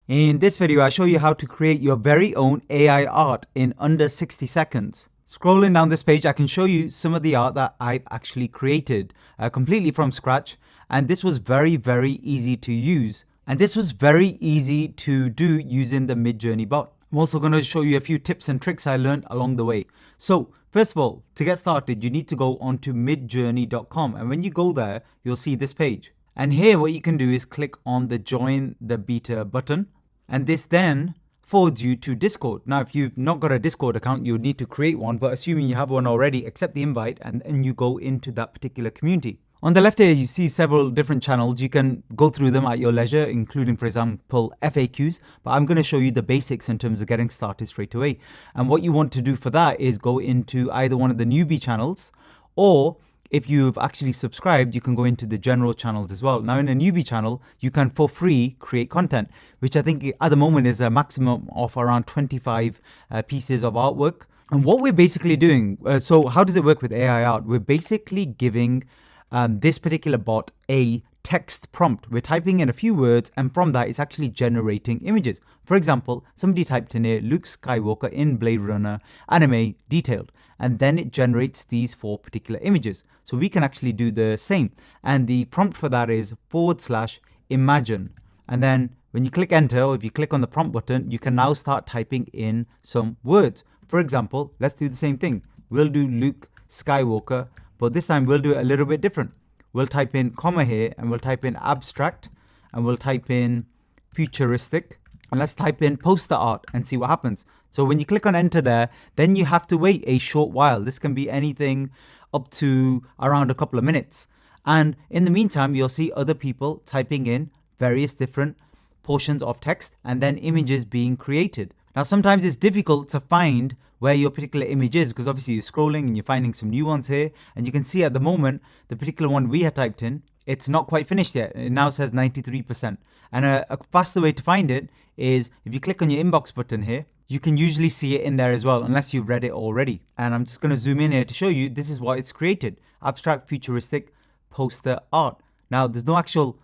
In this video, I show you how to create your very own AI art in under 60 seconds. Scrolling down this page, I can show you some of the art that I've actually created completely from scratch. And this was very, very easy to use. And this was very easy to do using the Midjourney bot. I'm also going to show you a few tips and tricks I learned along the way. So first of all, to get started, you need to go onto midjourney.com. And when you go there, you'll see this page. And here what you can do is click on the join the beta button. And this then forwards you to Discord. Now, if you've not got a Discord account, you would need to create one, but assuming you have one already, accept the invite and then you go into that particular community. On the left here, you see several different channels. You can go through them at your leisure, including, for example, FAQs, but I'm going to show you the basics in terms of getting started straight away. And what you want to do for that is go into either one of the newbie channels, or if you've actually subscribed, you can go into the general channels as well. Now in a newbie channel, you can for free create content, which I think at the moment is a maximum of around 25 pieces of artwork. And what we're basically doing, so how does it work with AI art? We're basically giving this particular bot a text prompt. We're typing in a few words, and from that it's actually generating images. For example, somebody typed in here, Luke Skywalker in Blade Runner anime detailed, and then it generates these 4 particular images. So we can actually do the same. And the prompt for that is /imagine. And then when you click enter, or if you click on the prompt button, you can now start typing in some words. For example, let's do the same thing. We'll do Luke Skywalker, but this time we'll do it a little bit different. We'll type in comma here, and we'll type in abstract, and we'll type in futuristic, and let's type in poster art and see what happens. So when you click on enter there, then you have to wait a short while. This can be anything up to around a couple of minutes. And in the meantime, you'll see other people typing in various different portions of text and then images being created. Now, sometimes it's difficult to find where your particular image is, because obviously you're scrolling and you're finding some new ones here. And you can see at the moment, the particular one we had typed in, it's not quite finished yet. It now says 93%. And a faster way to find it is if you click on your inbox button here, you can usually see it in there as well, unless you've read it already. And I'm just going to zoom in here to show you this is what it's created. Abstract, futuristic, poster art. Now, there's no actual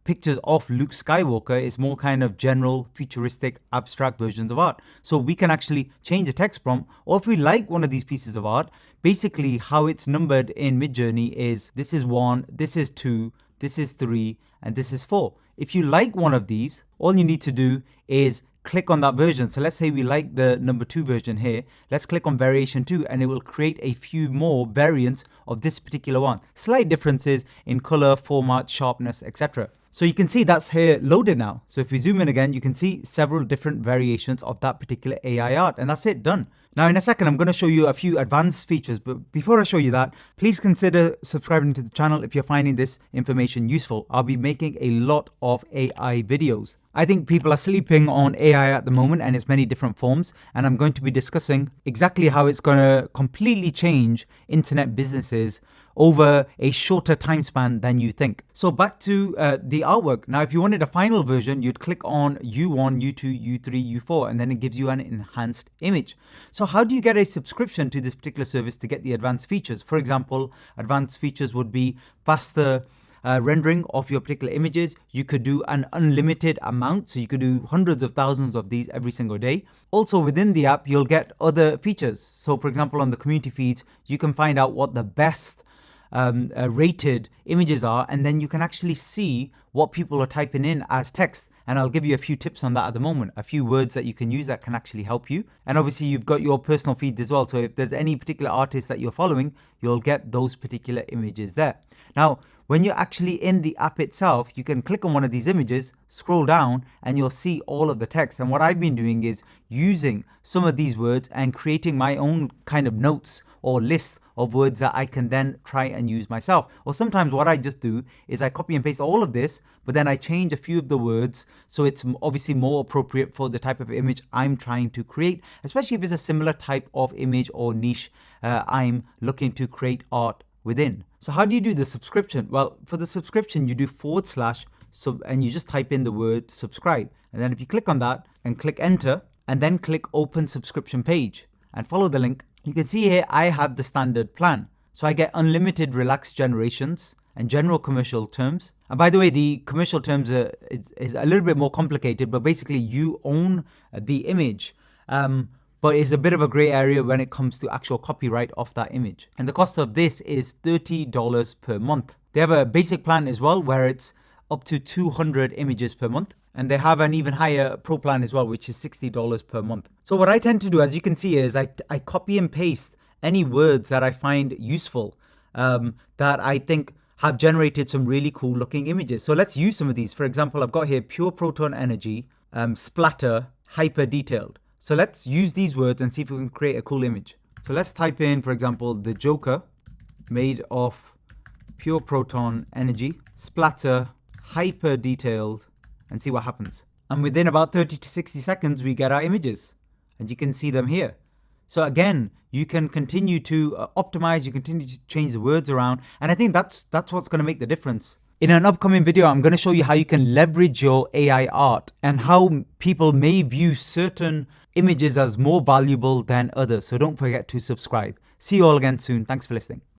pictures of Luke Skywalker. It's more kind of general, futuristic, abstract versions of art. So we can actually change the text prompt, or if we like one of these pieces of art, basically how it's numbered in Midjourney is this is 1, this is 2, this is 3, and this is 4. If you like one of these, all you need to do is click on that version. So let's say we like the number 2 version here. Let's click on variation 2, and it will create a few more variants of this particular one. Slight differences in color, format, sharpness, etc. So you can see that's here loaded now. So if we zoom in again, you can see several different variations of that particular AI art, and that's it, done. Now in a second, I'm going to show you a few advanced features, but before I show you that, please consider subscribing to the channel if you're finding this information useful. I'll be making a lot of AI videos. I think people are sleeping on AI at the moment and its many different forms, and I'm going to be discussing exactly how it's going to completely change internet businesses over a shorter time span than you think. So back to the artwork. Now, if you wanted a final version, you'd click on U1, U2, U3, U4, and then it gives you an enhanced image. So how do you get a subscription to this particular service to get the advanced features? For example, advanced features would be faster rendering of your particular images. You could do an unlimited amount, so you could do hundreds of thousands of these every single day. Also within the app, you'll get other features. So for example, on the community feeds, you can find out what the best rated images are, and then you can actually see what people are typing in as text. And I'll give you a few tips on that at the moment, a few words that you can use that can actually help you. And obviously you've got your personal feeds as well, so if there's any particular artist that you're following, you'll get those particular images there. Now when you're actually in the app itself, you can click on one of these images, scroll down, and you'll see all of the text. And what I've been doing is using some of these words and creating my own kind of notes or list of words that I can then try and use myself. Or sometimes what I just do is I copy and paste all of this, but then I change a few of the words so it's obviously more appropriate for the type of image I'm trying to create, especially if it's a similar type of image or niche I'm looking to create art within. So how do you do the subscription? Well, for the subscription, you do / and you just type in the word subscribe. And then if you click on that and click enter, and then click open subscription page and follow the link, you can see here I have the standard plan. So I get unlimited relaxed generations, and general commercial terms. And by the way, the commercial terms is a little bit more complicated, but basically you own the image. But it's a bit of a gray area when it comes to actual copyright of that image. And the cost of this is $30 per month. They have a basic plan as well, where it's up to 200 images per month. And they have an even higher pro plan as well, which is $60 per month. So what I tend to do, as you can see, is I copy and paste any words that I find useful, that I think have generated some really cool looking images. So let's use some of these. For example, I've got here pure proton energy, splatter, hyper detailed. So let's use these words and see if we can create a cool image. So let's type in, for example, the Joker made of pure proton energy, splatter, hyper detailed, and see what happens. And within about 30 to 60 seconds, we get our images, and you can see them here. So again, you can continue to optimize, you continue to change the words around, and I think that's what's going to make the difference. In an upcoming video, I'm going to show you how you can leverage your AI art and how people may view certain images as more valuable than others. So don't forget to subscribe. See you all again soon. Thanks for listening.